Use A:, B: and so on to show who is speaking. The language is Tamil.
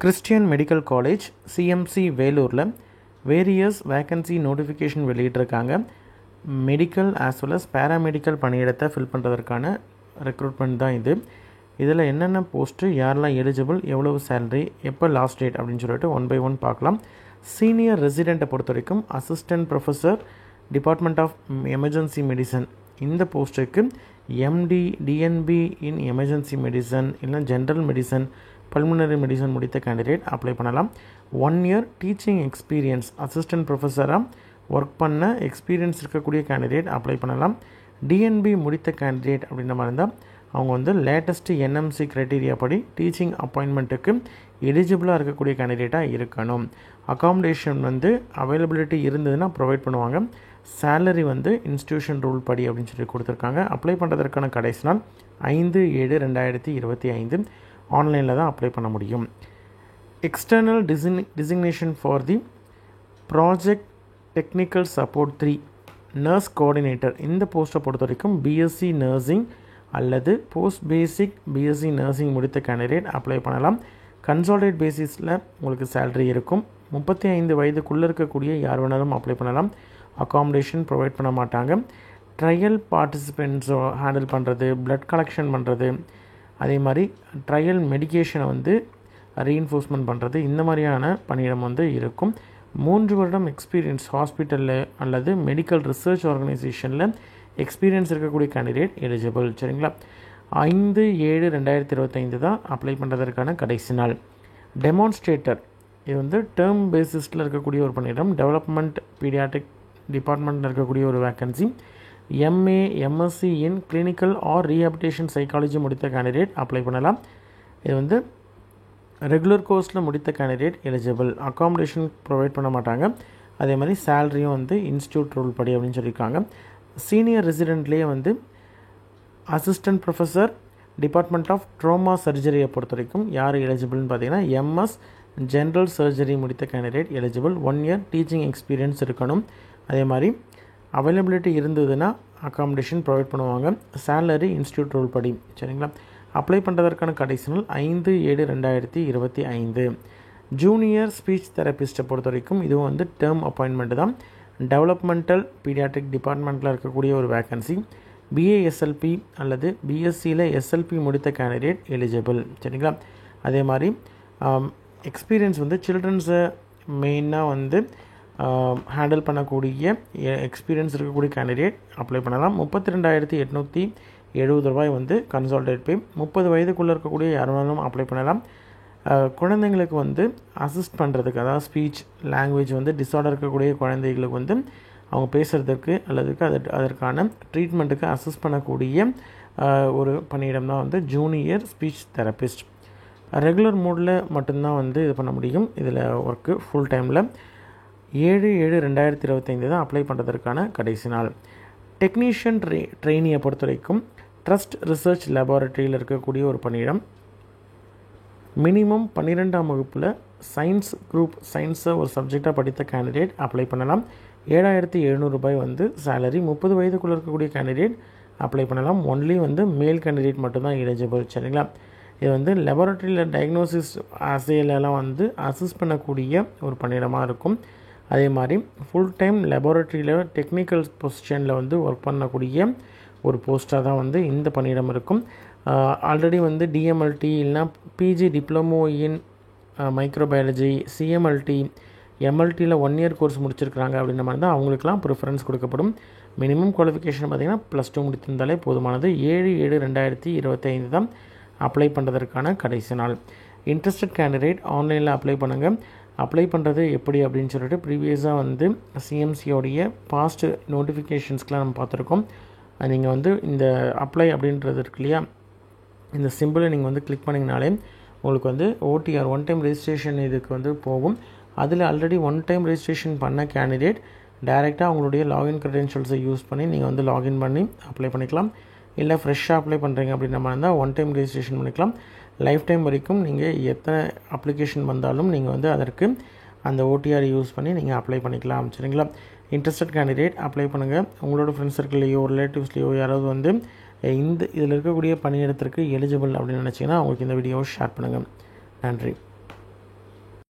A: கிறிஸ்டியன் மெடிக்கல் காலேஜ் சிஎம்சி வேலூரில் வேரியஸ் வேக்கன்சி நோட்டிஃபிகேஷன் வெளியிட்டிருக்காங்க. Medical as well as paramedical பணியிடத்தை ஃபில் பண்ணுறதற்கான ரெக்ரூட்மெண்ட் தான் இது. இதில் என்னென்ன போஸ்ட்டு, யாரெல்லாம் எலிஜிபிள், எவ்வளவு சேலரி, எப்போ லாஸ்ட் டேட் அப்படின்னு சொல்லிட்டு ஒன் பை ஒன் பார்க்கலாம். சீனியர் ரெசிடெண்ட்டை பொறுத்த வரைக்கும் assistant professor department of emergency medicine இந்த போஸ்ட்டுக்கு MD DNB in emergency medicine இல்லை ஜென்ரல் மெடிசன் பல்முனரி மெடிசன் முடித்த கேண்டிடேட் அப்ளை பண்ணலாம். 1 இயர் டீச்சிங் எக்ஸ்பீரியன்ஸ் அசிஸ்டன்ட் ப்ரொஃபஸராக ஒர்க் பண்ண எக்ஸ்பீரியன்ஸ் இருக்கக்கூடிய கேண்டிடேட் அப்ளை பண்ணலாம். டிஎன்பி முடித்த கேண்டிடேட் அப்படின்ற மாதிரி இருந்தால் அவங்க வந்து லேட்டஸ்ட்டு என்எம்சி க்ரைட்டீரியா படி டீச்சிங் அப்பாயின்மெண்ட்டுக்கு எலிஜிபிளாக இருக்கக்கூடிய கேண்டிடேட்டாக இருக்கணும். அகாமடேஷன் வந்து அவைலபிலிட்டி இருந்ததுன்னா ப்ரொவைட் பண்ணுவாங்க. சேலரி வந்து இன்ஸ்டியூஷன் ரூல் படி அப்படின்னு சொல்லி கொடுத்துருக்காங்க. அப்ளை பண்ணுறதற்கான கடைசி நாள் 5/7/2025. ஆன்லைனில் தான் அப்ளை பண்ண முடியும். External designation for the project technical support 3 nurse coordinator இந்த போஸ்ட்டை பொறுத்த வரைக்கும் பிஎஸ்சி நர்சிங் அல்லது போஸ்ட் பேசிக் பிஎஸ்சி நர்சிங் முடித்த கேண்டிடேட் அப்ளை பண்ணலாம். கன்சால்டேட் பேசிஸில் உங்களுக்கு சேலரி இருக்கும். 35 வயதுக்குள்ளே இருக்கக்கூடிய யார் வேணாலும் அப்ளை பண்ணலாம். அகாமடேஷன் ப்ரொவைட் பண்ண மாட்டாங்க. ட்ரையல் பார்ட்டிசிபெண்ட்ஸோ ஹேண்டில் பண்ணுறது, பிளட் கலெக்ஷன் பண்ணுறது, அதே மாதிரி ட்ரையல் மெடிக்கேஷனை வந்து ரீஎன்ஃபோர்ஸ்மெண்ட் பண்ணுறது, இந்த மாதிரியான பணியிடம் வந்து இருக்கும். 3 வருடம் எக்ஸ்பீரியன்ஸ் ஹாஸ்பிட்டலில் அல்லது மெடிக்கல் ரிசர்ச் ஆர்கனைசேஷனில் எக்ஸ்பீரியன்ஸ் இருக்கக்கூடிய கேண்டிடேட் எலிஜிபிள். சரிங்களா? 5/7/2025 தான் அப்ளை பண்ணுறதற்கான கடைசி நாள். டெமான்ஸ்ட்ரேட்டர் இது வந்து டேர்ம் பேசிஸில் இருக்கக்கூடிய ஒரு பணியிடம். டெவலப்மெண்ட் பீடியாட்ரிக் டிபார்ட்மெண்ட்டில் இருக்கக்கூடிய ஒரு vacancy. MA MSc in clinical or rehabilitation psychology முடித்த கேண்டிடேட் அப்ளை பண்ணலாம். இது வந்து ரெகுலர் கோர்ஸில் முடித்த கேண்டிடேட் எலிஜிபிள். அகாமடேஷன் ப்ரொவைட் பண்ண மாட்டாங்க. அதே மாதிரி சேலரியும் வந்து இன்ஸ்டியூட் ரூல் படி அப்படின்னு சொல்லியிருக்காங்க. சீனியர் ரெசிடெண்ட்லேயே வந்து assistant professor department of trauma சர்ஜரியை பொறுத்த வரைக்கும் யார் எலிஜிபிள்னு பார்த்தீங்கன்னா எம்எஸ் ஜென்ரல் சர்ஜரி முடித்த candidate eligible. 1 year teaching experience இருக்கணும். அதே மாதிரி அவைலபிலிட்டி இருந்ததுன்னா அகாமடேஷன் ப்ரொவைட் பண்ணுவாங்க. சேலரி இன்ஸ்டியூட் ரூல் படி. சரிங்களா? அப்ளை பண்ணுறதற்கான கடைசி நாள் 5/7/2025. ஜூனியர் ஸ்பீச் தெரபிஸ்ட்டை பொறுத்த வரைக்கும் இதுவும் வந்து டேர்ம் அப்பாயின்மெண்ட் தான். டெவலப்மெண்டல் பீடியாட்ரிக் டிபார்ட்மெண்ட்டில் இருக்கக்கூடிய ஒரு வேக்கன்சி. பிஏஎஸ்எல்பி அல்லது பிஎஸ்சியில் எஸ்எல்பி முடித்த கேண்டிடேட் எலிஜிபிள். சரிங்களா? அதே மாதிரி எக்ஸ்பீரியன்ஸ் வந்து சில்ட்ரன்ஸை மெயினாக வந்து ஹேண்டில் பண்ணக்கூடிய எக்ஸ்பீரியன்ஸ் இருக்கக்கூடிய கேண்டிடேட் அப்ளை பண்ணலாம். 32,870 ரூபாய் வந்து கன்சால்டேட் பே. 30 வயதுக்குள்ளே இருக்கக்கூடிய யார் வேணாலும் அப்ளை பண்ணலாம். குழந்தைங்களுக்கு வந்து அசிஸ்ட் பண்ணுறதுக்கு, அதாவது ஸ்பீச் லாங்குவேஜ் வந்து டிஸார்டர் இருக்கக்கூடிய குழந்தைகளுக்கு வந்து அவங்க பேசுகிறதுக்கு அல்லது அதற்கான ட்ரீட்மெண்ட்டுக்கு அசிஸ்ட் பண்ணக்கூடிய ஒரு பணியிடம் தான் வந்து ஜூனியர் ஸ்பீச் தெரபிஸ்ட். ரெகுலர் மோடில் மட்டும்தான் வந்து இது பண்ண முடியும். இதில் ஒர்க்கு ஃபுல் டைமில். 7/7/2025 தான் அப்ளை பண்ணுறதற்கான கடைசி நாள். டெக்னீஷியன் ட்ரெயினியை பொறுத்த வரைக்கும் ட்ரஸ்ட் ரிசர்ச் லேபார்ட்டரியில் இருக்கக்கூடிய ஒரு பணியிடம். மினிமம் 12ஆம் வகுப்பில் சயின்ஸ் குரூப் சயின்ஸை ஒரு சப்ஜெக்டாக படித்த கேண்டிடேட் அப்ளை பண்ணலாம். 7,700 ரூபாய் வந்து சேலரி. 30 வயதுக்குள்ளே இருக்கக்கூடிய கேண்டிடேட் அப்ளை பண்ணலாம். ஒன்லி வந்து மேல் கேண்டிடேட் மட்டும்தான் எலிஜிபிள். சரிங்களா? இது வந்து லெபார்ட்டரியில் டயக்னோசிஸ் அசைலெல்லாம் வந்து அசிஸ்ட் பண்ணக்கூடிய ஒரு பணியிடமாக இருக்கும். அதே மாதிரி ஃபுல் டைம் லெபார்ட்டரியில் டெக்னிக்கல் பொசிஷனில் வந்து ஒர்க் பண்ணக்கூடிய ஒரு போஸ்ட்டாக தான் வந்து இந்த பணியிடம் இருக்கும். ஆல்ரெடி வந்து டிஎம்எல்டி இல்லைனா PG diploma in microbiology, CMLT, எம்எல்டியில் 1 இயர் கோர்ஸ் முடிச்சிருக்கிறாங்க அப்படின்ற மாதிரி தான் அவங்களுக்குலாம் ப்ரிஃபரன்ஸ் கொடுக்கப்படும். மினிமம் குவாலிஃபிகேஷன் பார்த்திங்கன்னா +2 முடித்திருந்தாலே போதுமானது. 7/7/2025 தான் அப்ளை பண்ணுறதற்கான கடைசி நாள். இன்ட்ரெஸ்டட் கேண்டிடேட் ஆன்லைனில் அப்ளை பண்ணுங்கள். அப்ளை பண்ணுறது எப்படி அப்படின்னு சொல்லிட்டு ப்ரீவியஸாக வந்து சிஎம்சியோடைய பாஸ்ட் நோட்டிஃபிகேஷன்ஸ்க்கெலாம் நம்ம பார்த்துருக்கோம். நீங்கள் வந்து இந்த அப்ளை அப்படின்றது இருக்கு இல்லையா, இந்த சிம்பிளை நீங்கள் வந்து கிளிக் பண்ணிங்கனாலே உங்களுக்கு வந்து ஓடிஆர் ஒன் டைம் ரெஜிஸ்ட்ரேஷன் இதுக்கு வந்து போகும். அதில் ஆல்ரெடி 1 டைம் ரெஜிஸ்ட்ரேஷன் பண்ண கேண்டிடேட் டைரெக்டாக அவங்களுடைய லாகின் க்ரெடென்ஷியல்ஸை யூஸ் பண்ணி நீங்கள் வந்து லாகின் பண்ணி அப்ளை பண்ணிக்கலாம். இல்லை ஃப்ரெஷ்ஷாக அப்ளை பண்ணுறீங்க அப்படின்ற மாதிரி இருந்தால் 1 டைம் ரெஜிஸ்ட்ரேஷன் பண்ணிக்கலாம். லைஃப் டைம் வரைக்கும் நீங்கள் எத்தனை அப்ளிகேஷன் வந்தாலும் நீங்கள் வந்து அதற்கு அந்த ஓடிஆர் யூஸ் பண்ணி நீங்கள் அப்ளை பண்ணிக்கலாம். சரிங்களா? இன்ட்ரெஸ்டட் கேண்டிடேட் அப்ளை பண்ணுங்கள். உங்களோட ஃப்ரெண்ட்ஸ் சர்க்கிள்லையோ ரிலேட்டிவ்ஸ்லையோ யாராவது வந்து இதில் இருக்கக்கூடிய பணியிடத்திற்கு எலிஜிபிள் அப்படின்னு நினச்சிங்கன்னா அவங்களுக்கு இந்த வீடியோவை ஷேர் பண்ணுங்கள். நன்றி.